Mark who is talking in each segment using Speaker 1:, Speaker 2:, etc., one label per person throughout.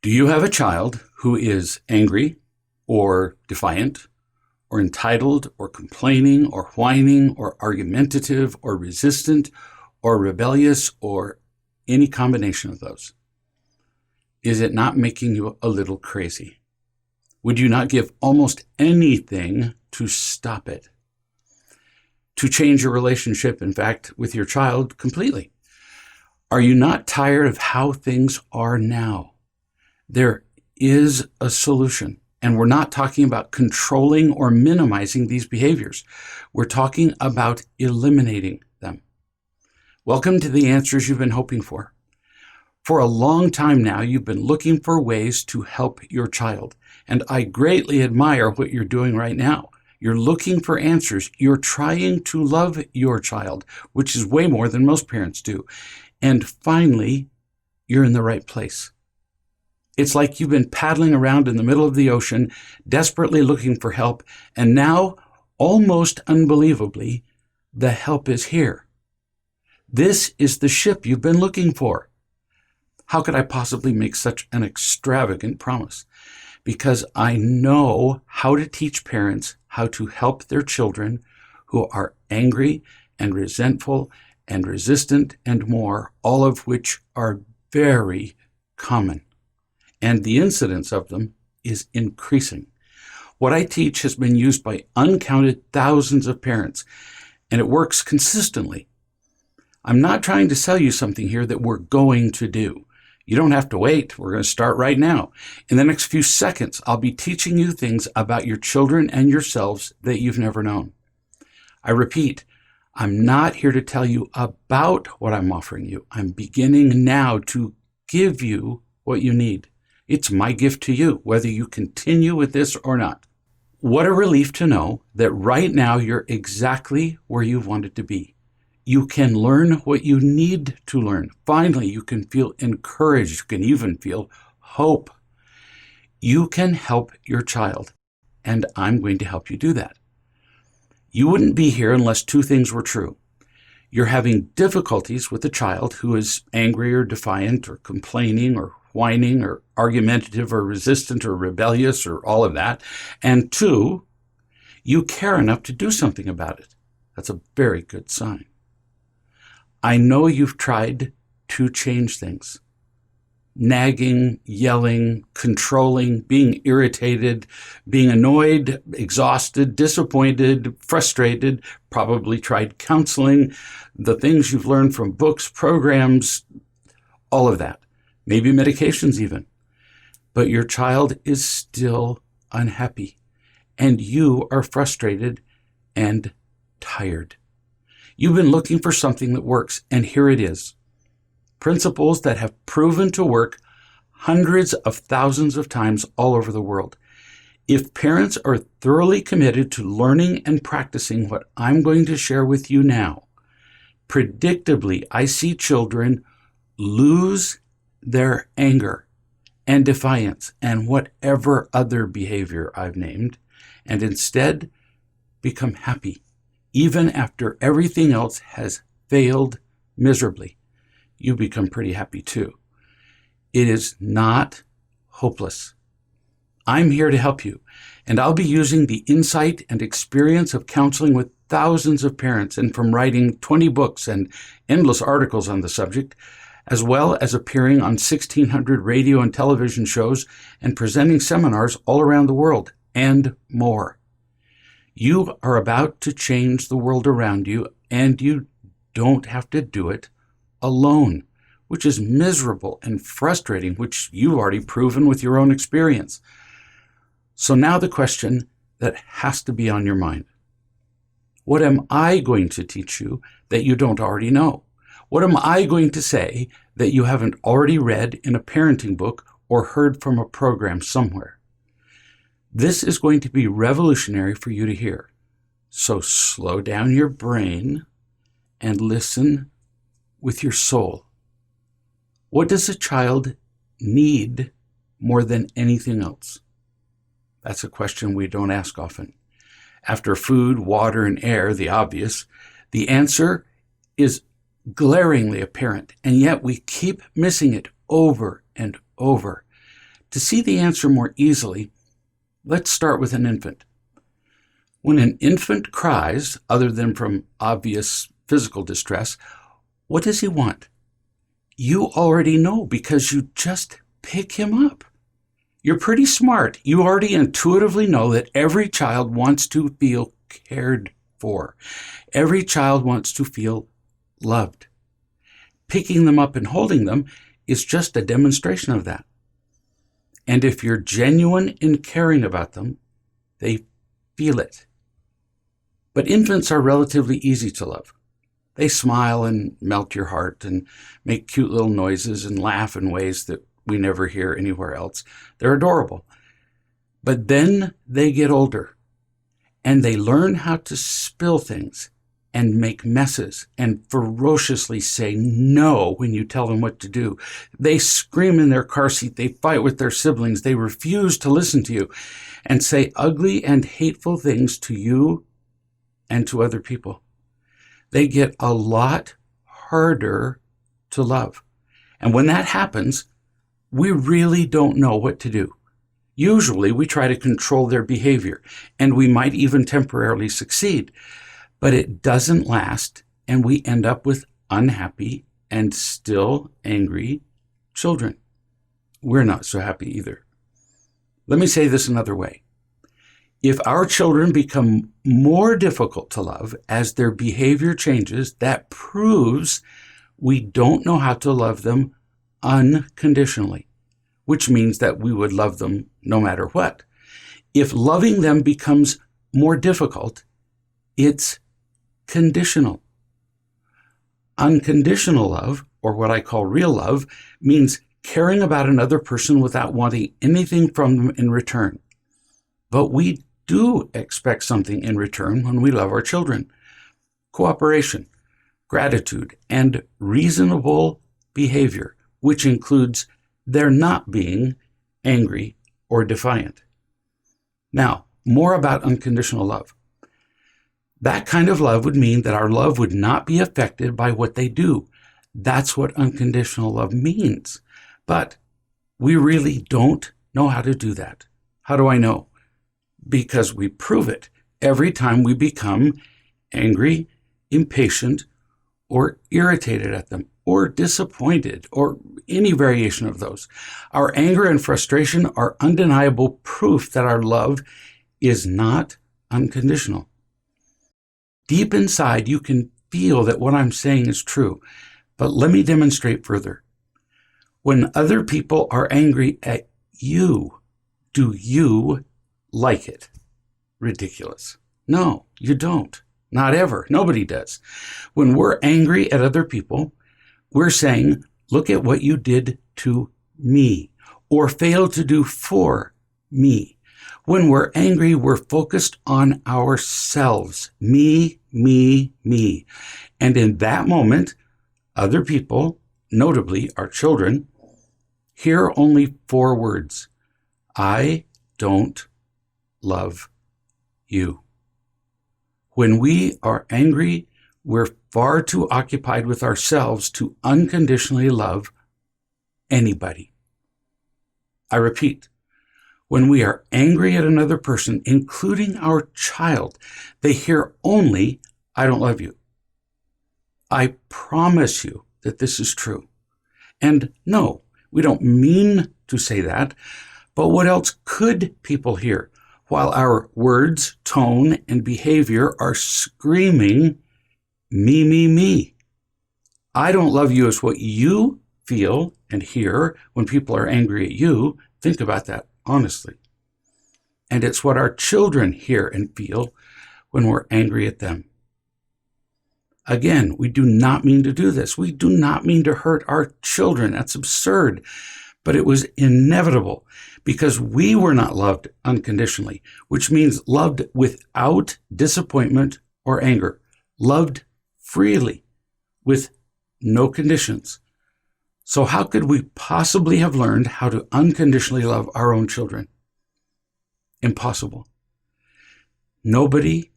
Speaker 1: Do you have a child who is angry or defiant or entitled or complaining or whining or argumentative or resistant or rebellious or any combination of those? Is it not making you a little crazy? Would you not give almost anything to stop it? To change your relationship, in fact, with your child completely? Are you not tired of how things are now? There is a solution, and we're not talking about controlling or minimizing these behaviors. We're talking about eliminating them. Welcome to the answers you've been hoping for. For a long time now, you've been looking for ways to help your child, and I greatly admire what you're doing right now. You're looking for answers. You're trying to love your child, which is way more than most parents do. And finally, you're in the right place. It's like you've been paddling around in the middle of the ocean, desperately looking for help, and now, almost unbelievably, the help is here. This is the ship you've been looking for. How could I possibly make such an extravagant promise? Because I know how to teach parents how to help their children who are angry and resentful and resistant and more, all of which are very common. And the incidence of them is increasing. What I teach has been used by uncounted thousands of parents, and it works consistently. I'm not trying to sell you something here that we're going to do. You don't have to wait. We're going to start right now. In the next few seconds, I'll be teaching you things about your children and yourselves that you've never known. I repeat, I'm not here to tell you about what I'm offering you. I'm beginning now to give you what you need. It's my gift to you, whether you continue with this or not. What a relief to know that right now you're exactly where you've wanted to be. You can learn what you need to learn. Finally, you can feel encouraged. You can even feel hope. You can help your child, and I'm going to help you do that. You wouldn't be here unless two things were true. You're having difficulties with a child who is angry or defiant or complaining or whining or argumentative or resistant or rebellious or all of that. And two, you care enough to do something about it. That's a very good sign. I know you've tried to change things. Nagging, yelling, controlling, being irritated, being annoyed, exhausted, disappointed, frustrated, probably tried counseling, the things you've learned from books, programs, all of that. Maybe medications even. But your child is still unhappy, and you are frustrated and tired. You've been looking for something that works, and here it is. Principles that have proven to work hundreds of thousands of times all over the world. If parents are thoroughly committed to learning and practicing what I'm going to share with you now, predictably, I see children lose their anger and defiance and whatever other behavior I've named, and instead become happy, even after everything else has failed miserably. You become pretty happy too. It is not hopeless. I'm here to help you, and I'll be using the insight and experience of counseling with thousands of parents and from writing 20 books and endless articles on the subject, as well as appearing on 1,600 radio and television shows and presenting seminars all around the world, and more. You are about to change the world around you, and you don't have to do it alone, which is miserable and frustrating, which you've already proven with your own experience. So now the question that has to be on your mind. What am I going to teach you that you don't already know? What am I going to say that you haven't already read in a parenting book or heard from a program somewhere? This is going to be revolutionary for you to hear. So slow down your brain and listen with your soul. What does a child need more than anything else? That's a question we don't ask often. After food, water, and air, the obvious, the answer is glaringly apparent, and yet we keep missing it over and over. To see the answer more easily, let's start with an infant. When an infant cries, other than from obvious physical distress, what does he want? You already know because you just pick him up. You're pretty smart. You already intuitively know that every child wants to feel cared for. Every child wants to feel loved. Picking them up and holding them is just a demonstration of that. And if you're genuine in caring about them, they feel it. But infants are relatively easy to love. They smile and melt your heart and make cute little noises and laugh in ways that we never hear anywhere else. They're adorable. But then they get older and they learn how to spill things and make messes and ferociously say no when you tell them what to do. They scream in their car seat. They fight with their siblings. They refuse to listen to you and say ugly and hateful things to you and to other people. They get a lot harder to love. And when that happens, we really don't know what to do. Usually we try to control their behavior, and we might even temporarily succeed, but it doesn't last, and we end up with unhappy and still angry children. We're not so happy either. Let me say this another way. If our children become more difficult to love as their behavior changes, that proves we don't know how to love them unconditionally, which means that we would love them no matter what. If loving them becomes more difficult, it's conditional. Unconditional love, or what I call real love, means caring about another person without wanting anything from them in return. But we do expect something in return when we love our children. Cooperation, gratitude, and reasonable behavior, which includes their not being angry or defiant. Now, more about unconditional love. That kind of love would mean that our love would not be affected by what they do. That's what unconditional love means. But we really don't know how to do that. How do I know? Because we prove it every time we become angry, impatient, or irritated at them, or disappointed, or any variation of those. Our anger and frustration are undeniable proof that our love is not unconditional. Deep inside, you can feel that what I'm saying is true, but let me demonstrate further. When other people are angry at you, do you like it? Ridiculous. No, you don't. Not ever. Nobody does. When we're angry at other people, we're saying, look at what you did to me, or failed to do for me. When we're angry, we're focused on ourselves. Me, me, me. And in that moment, other people, notably our children, hear only 4 words. I don't love you. When we are angry, we're far too occupied with ourselves to unconditionally love anybody. I repeat, when we are angry at another person, including our child, they hear only, I don't love you. I promise you that this is true. And no, we don't mean to say that, but what else could people hear while our words, tone, and behavior are screaming, me, me, me? I don't love you is what you feel and hear when people are angry at you. Think about that honestly. And it's what our children hear and feel when we're angry at them. Again, we do not mean to do this. We do not mean to hurt our children. That's absurd. But it was inevitable because we were not loved unconditionally, which means loved without disappointment or anger, loved freely with no conditions. So how could we possibly have learned how to unconditionally love our own children? Impossible. Nobody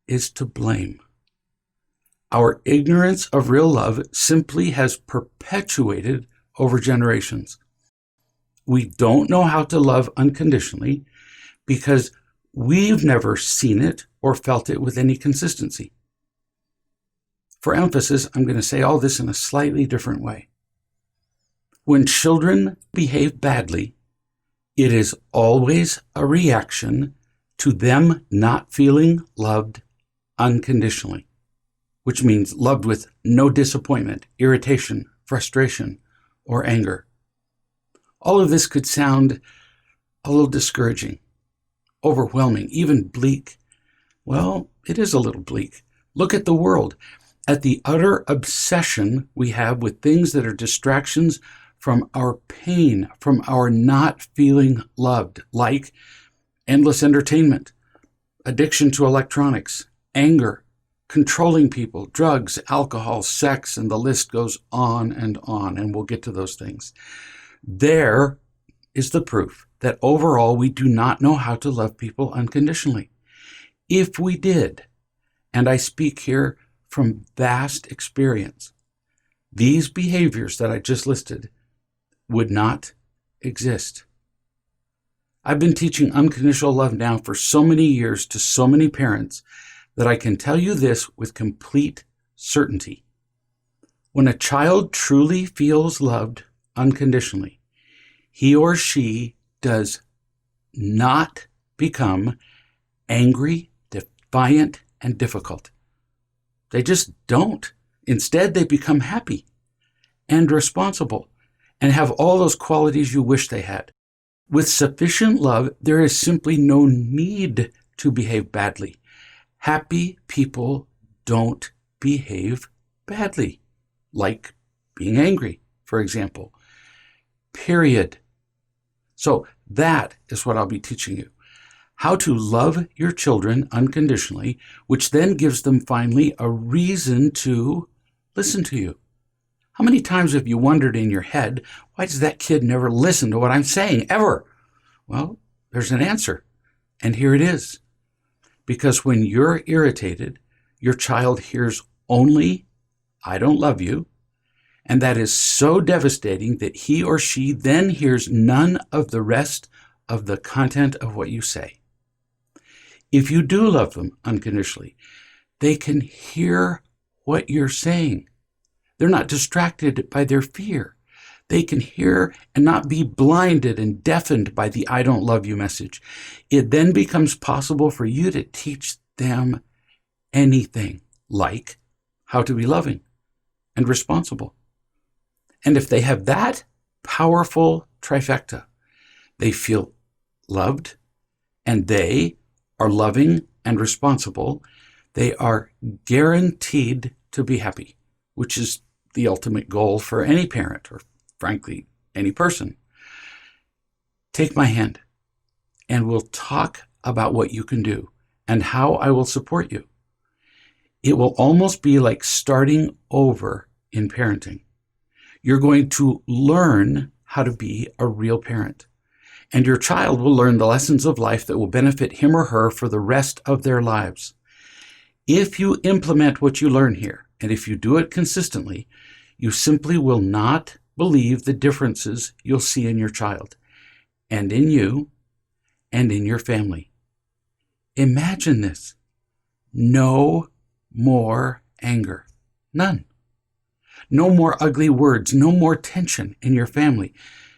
Speaker 1: is to blame. Our ignorance of real love simply has perpetuated over generations. we don't know how to love unconditionally because we've never seen it or felt it with any consistency. For emphasis, I'm going to say all this in a slightly different way. When children behave badly, it is always a reaction to them not feeling loved unconditionally, which means loved with no disappointment, irritation, frustration, or anger. All of this could sound a little discouraging, overwhelming, even bleak. Well, it is a little bleak. Look at the world, at the utter obsession we have with things that are distractions from our pain, from our not feeling loved, like endless entertainment, addiction to electronics, anger, controlling people, drugs, alcohol, sex, and the list goes on, and we'll get to those things. There is the proof that overall we do not know how to love people unconditionally. If we did, and I speak here from vast experience, these behaviors that I just listed would not exist. I've been teaching unconditional love now for so many years to so many parents that I can tell you this with complete certainty. When a child truly feels loved unconditionally, he or she does not become angry, defiant, and difficult. They just don't. Instead, they become happy and responsible and have all those qualities you wish they had. With sufficient love, there is simply no need to behave badly. Happy people don't behave badly, like being angry, for example. Period. So that is what I'll be teaching you. How to love your children unconditionally, which then gives them finally a reason to listen to you. How many times have you wondered in your head, why does that kid never listen to what I'm saying, ever? Well, there's an answer, and here it is. Because when you're irritated, your child hears only, I don't love you, and that is so devastating that he or she then hears none of the rest of the content of what you say. If you do love them unconditionally, they can hear what you're saying. They're not distracted by their fear. They can hear and not be blinded and deafened by the I don't love you message. It then becomes possible for you to teach them anything, like how to be loving and responsible. And if they have that powerful trifecta, they feel loved and they are loving and responsible, they are guaranteed to be happy, which is the ultimate goal for any parent, or frankly, any person. Take my hand and we'll talk about what you can do and how I will support you. It will almost be like starting over in parenting. You're going to learn how to be a real parent, and your child will learn the lessons of life that will benefit him or her for the rest of their lives. If you implement what you learn here, and if you do it consistently, you simply will not believe the differences you'll see in your child, and in you, and in your family. Imagine this. No more anger. None. No more ugly words. No more tension in your family.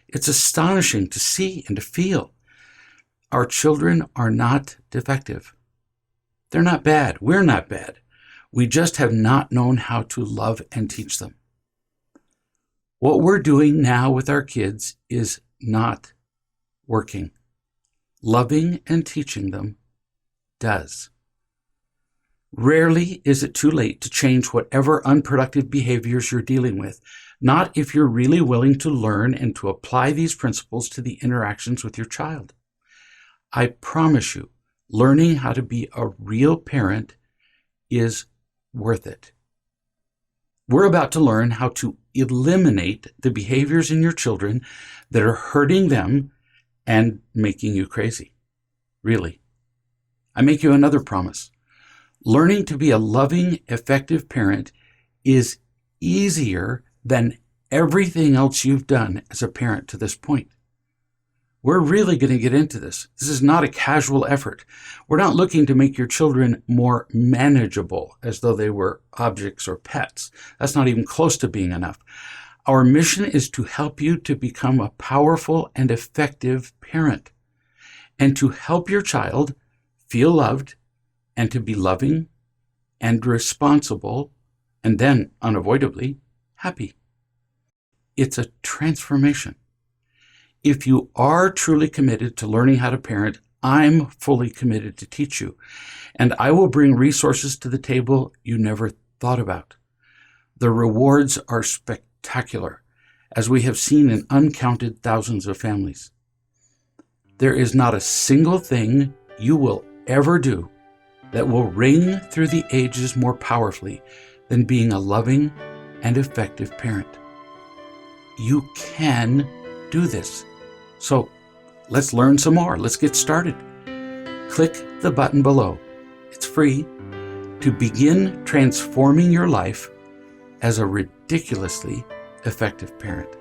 Speaker 1: It's astonishing to see and to feel. Our children are not defective. They're not bad. We're not bad. We just have not known how to love and teach them. What we're doing now with our kids is not working. Loving and teaching them does. Rarely is it too late to change whatever unproductive behaviors you're dealing with, not if you're really willing to learn and to apply these principles to the interactions with your child. I promise you, learning how to be a real parent is worth it. We're about to learn how to eliminate the behaviors in your children that are hurting them and making you crazy. Really. I make you another promise. Learning to be a loving, effective parent is easier than everything else you've done as a parent to this point. We're really going to get into this. This is not a casual effort. We're not looking to make your children more manageable as though they were objects or pets. That's not even close to being enough. Our mission is to help you to become a powerful and effective parent, and to help your child feel loved and to be loving and responsible, and then unavoidably happy. It's a transformation. If you are truly committed to learning how to parent, I'm fully committed to teach you, and I will bring resources to the table you never thought about. The rewards are spectacular, as we have seen in uncounted thousands of families. There is not a single thing you will ever do that will ring through the ages more powerfully than being a loving and effective parent. You can do this. So let's learn some more. Let's get started. Click the button below. It's free to begin transforming your life as a ridiculously effective parent.